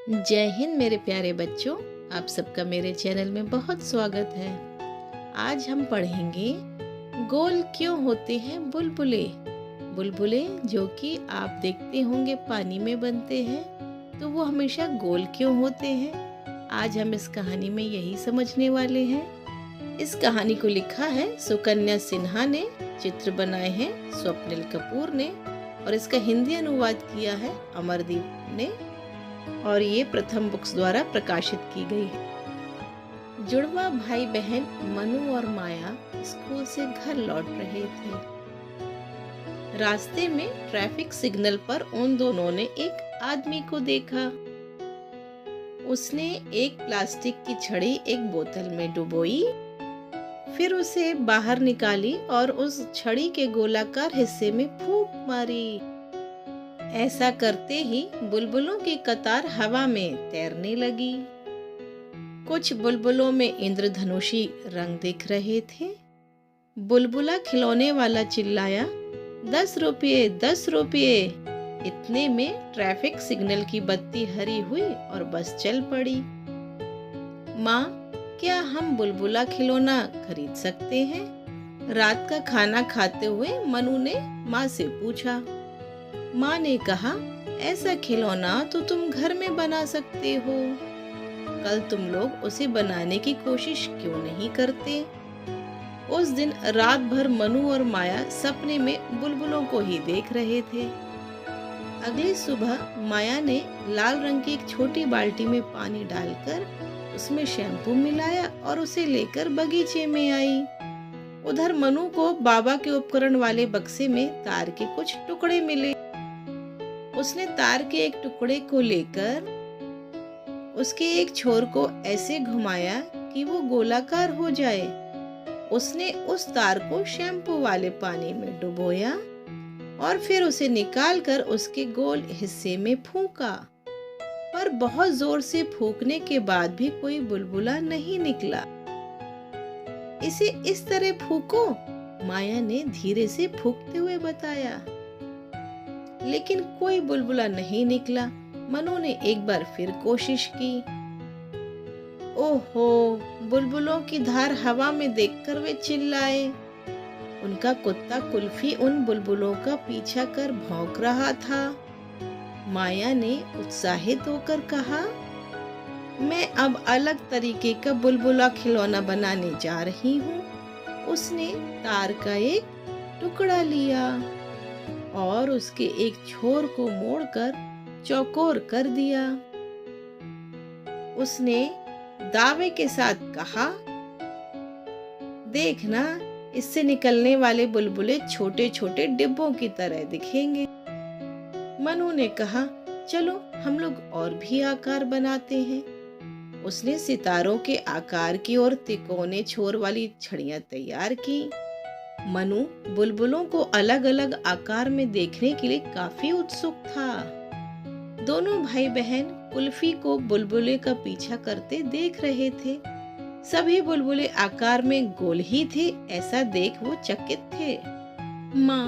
जय हिंद मेरे प्यारे बच्चों। आप सबका मेरे चैनल में बहुत स्वागत है। आज हम पढ़ेंगे गोल क्यों होते हैं बुलबुले। बुलबुले जो कि आप देखते होंगे पानी में बनते हैं, तो वो हमेशा गोल क्यों होते हैं, आज हम इस कहानी में यही समझने वाले हैं। इस कहानी को लिखा है सुकन्या सिन्हा ने, चित्र बनाए हैं स्वप्निल कपूर ने और इसका हिंदी अनुवाद किया है अमरदीप ने और ये प्रथम बुक्स द्वारा प्रकाशित की गई है। जुड़वा भाई बहन मनु और माया स्कूल से घर लौट रहे थे। रास्ते में ट्रैफिक सिग्नल पर उन दोनों ने एक आदमी को देखा। उसने एक प्लास्टिक की छड़ी एक बोतल में डुबोई, फिर उसे बाहर निकाली और उस छड़ी के गोलाकार हिस्से में फूंक मारी। ऐसा करते ही बुलबुलों की कतार हवा में तैरने लगी। कुछ बुलबुलों में इंद्रधनुषी रंग दिख रहे थे। बुलबुला खिलौने वाला चिल्लाया, 10 रुपये 10 रुपये। इतने में ट्रैफिक सिग्नल की बत्ती हरी हुई और बस चल पड़ी। माँ, क्या हम बुलबुला खिलौना खरीद सकते हैं? रात का खाना खाते हुए मनु ने माँ से पूछा। माँ ने कहा, ऐसा खिलौना तो तुम घर में बना सकते हो। कल तुम लोग उसे बनाने की कोशिश क्यों नहीं करते? उस दिन रात भर मनु और माया सपने में बुलबुलों को ही देख रहे थे। अगली सुबह माया ने लाल रंग की एक छोटी बाल्टी में पानी डालकर उसमें शैम्पू मिलाया और उसे लेकर बगीचे में आई। उधर मनु को बाबा के उपकरण वाले बक्से में तार के कुछ टुकड़े मिले। उसने तार के एक टुकड़े को लेकर उसके एक छोर को ऐसे घुमाया कि वो गोलाकार हो जाए। उसने उस तार को शैम्पू वाले पानी में डुबोया और फिर उसे निकालकर उसके गोल हिस्से में फूंका, पर बहुत जोर से फूंकने के बाद भी कोई बुलबुला नहीं निकला। इसे इस तरह फूंको, माया ने धीरे से फूंकते हुए बताया। लेकिन कोई बुलबुला नहीं निकला। मनु ने एक बार फिर कोशिश की। ओहो, बुलबुलों की धार हवा में देखकर वे चिल्लाए। उनका कुत्ता कुल्फी उन बुलबुलों का पीछा कर भौंक रहा था। माया ने उत्साहित होकर कहा, मैं अब अलग तरीके का बुलबुला खिलौना बनाने जा रही हूँ। उसने तार का एक टुकड़ा लिया और उसके एक छोर को मोड़कर चौकोर कर दिया। उसने दावे के साथ कहा, देखना, इससे निकलने वाले बुलबुले छोटे छोटे डिब्बों की तरह दिखेंगे। मनु ने कहा, चलो हम लोग और भी आकार बनाते हैं। उसने सितारों के आकार की और तिकोने छोर वाली छड़ियां तैयार की। मनु बुलबुलों को अलग अलग आकार में देखने के लिए काफी उत्सुक था। दोनों भाई बहन कुल्फी को बुलबुले का पीछा करते देख रहे थे। सभी बुलबुले आकार में गोल ही थे, ऐसा देख वो चकित थे। माँ,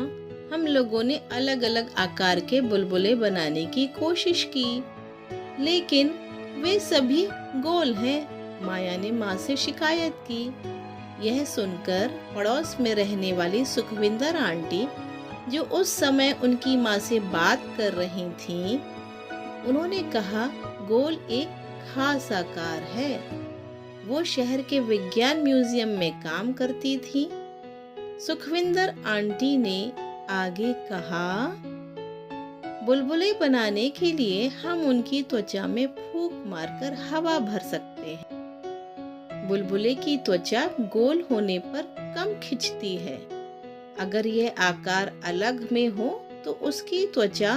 हम लोगों ने अलग अलग आकार के बुलबुले बनाने की कोशिश की, लेकिन वे सभी गोल हैं, माया ने माँ से शिकायत की। यह सुनकर पड़ोस में रहने वाली सुखविंदर आंटी, जो उस समय उनकी माँ से बात कर रही थीं, उन्होंने कहा, गोल एक खास आकार है। वो शहर के विज्ञान म्यूजियम में काम करती थी। सुखविंदर आंटी ने आगे कहा, बुलबुले बनाने के लिए हम उनकी त्वचा में फूंक मारकर हवा भर सकते हैं। बुलबुले की त्वचा गोल होने पर कम खिंचती है। अगर यह आकार अलग में हो तो उसकी त्वचा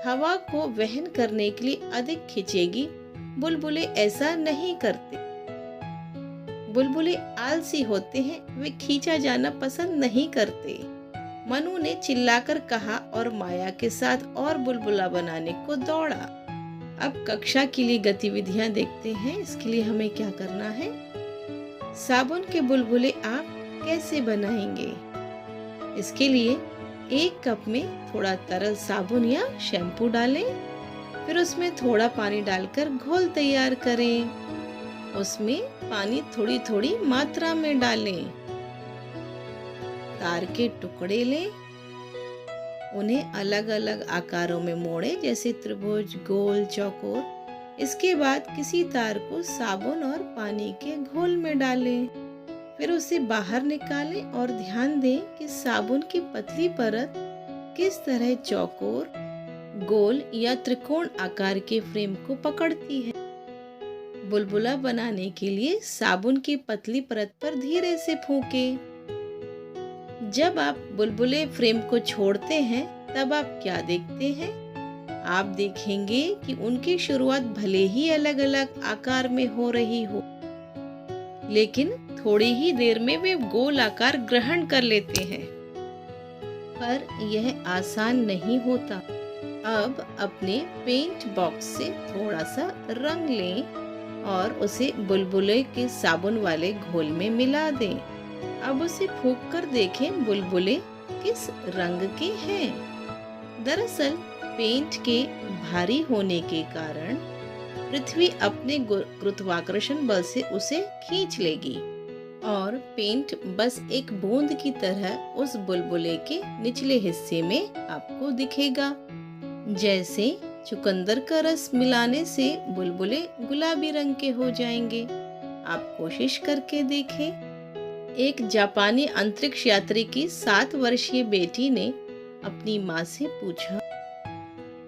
हवा को वहन करने के लिए अधिक खिंचेगी। बुलबुले ऐसा नहीं करते। बुलबुले आलसी होते हैं, वे खींचा जाना पसंद नहीं करते। मनु ने चिल्लाकर कहा और माया के साथ और बुलबुला बनाने को दौड़ा। अब कक्षा के लिए गतिविधियां देखते हैं। इसके लिए हमें क्या करना है? साबुन के बुलबुले आप कैसे बनाएंगे? इसके लिए एक कप में थोड़ा तरल साबुन या शैम्पू डालें, फिर उसमें थोड़ा पानी डालकर घोल तैयार करें। उसमें पानी थोड़ी थोड़ी मात्रा में डालें। तार के टुकड़े लें, उन्हें अलग अलग आकारों में मोड़ें, जैसे त्रिभुज, गोल, चौकोर। इसके बाद किसी तार को साबुन और पानी के घोल में डालें। फिर उसे बाहर निकालें और ध्यान दें कि साबुन की पतली परत किस तरह चौकोर, गोल या त्रिकोण आकार के फ्रेम को पकड़ती है। बुलबुला बनाने के लिए साबुन की पतली परत पर धीरे से फूंकें। जब आप बुलबुले फ्रेम को छोड़ते हैं तब आप क्या देखते हैं? आप देखेंगे कि उनकी शुरुआत भले ही अलग अलग आकार में हो रही हो, लेकिन थोड़ी ही देर में वे गोल आकार ग्रहण कर लेते हैं। पर यह आसान नहीं होता। अब अपने पेंट बॉक्स से थोड़ा सा रंग लें और उसे बुलबुले के साबुन वाले घोल में मिला दें। अब उसे फूंक कर देखें बुलबुले किस रंग के हैं। दरअसल पेंट के भारी होने के कारण पृथ्वी अपने गुरुत्वाकर्षण बल से उसे खींच लेगी और पेंट बस एक बूंद की तरह उस बुलबुले के निचले हिस्से में आपको दिखेगा। जैसे चुकंदर का रस मिलाने से बुलबुले गुलाबी रंग के हो जाएंगे। आप कोशिश करके देखें। एक जापानी अंतरिक्ष यात्री की 7 वर्षीय बेटी ने अपनी माँ से पूछा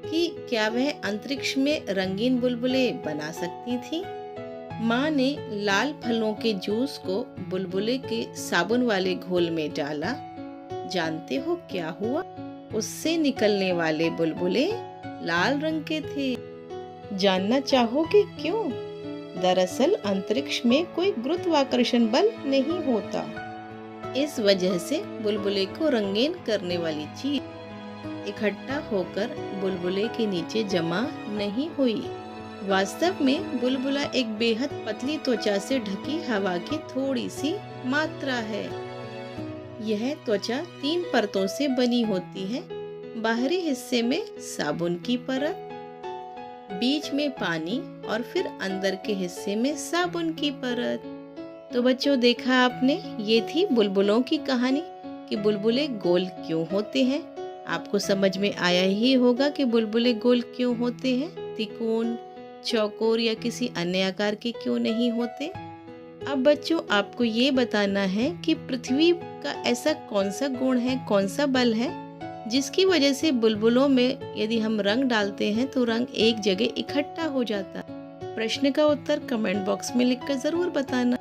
कि क्या वह अंतरिक्ष में रंगीन बुलबुले बना सकती थी। माँ ने लाल फलों के जूस को बुलबुले के साबुन वाले घोल में डाला। जानते हो क्या हुआ? उससे निकलने वाले बुलबुले लाल रंग के थे। जानना चाहोगे क्यों? दरअसल अंतरिक्ष में कोई गुरुत्वाकर्षण बल नहीं होता। इस वजह से बुलबुले को रंगीन करने वाली चीज इकट्ठा होकर बुलबुले के नीचे जमा नहीं हुई। वास्तव में बुलबुला एक बेहद पतली त्वचा से ढकी हवा की थोड़ी सी मात्रा है। यह त्वचा 3 परतों से बनी होती है। बाहरी हिस्से में साबुन की परत, बीच में पानी और फिर अंदर के हिस्से में साबुन की परत। तो बच्चों, देखा आपने, ये थी बुलबुलों की कहानी कि बुलबुले गोल क्यों होते हैं। आपको समझ में आया ही होगा कि बुलबुले गोल क्यों होते हैं, त्रिकोण, चौकोर या किसी अन्य आकार के क्यों नहीं होते। अब बच्चों, आपको ये बताना है कि पृथ्वी का ऐसा कौन सा गुण है, कौन सा बल है जिसकी वजह से बुलबुलों में यदि हम रंग डालते हैं तो रंग एक जगह इकट्ठा हो जाता है। प्रश्न का उत्तर कमेंट बॉक्स में लिखकर जरूर बताना।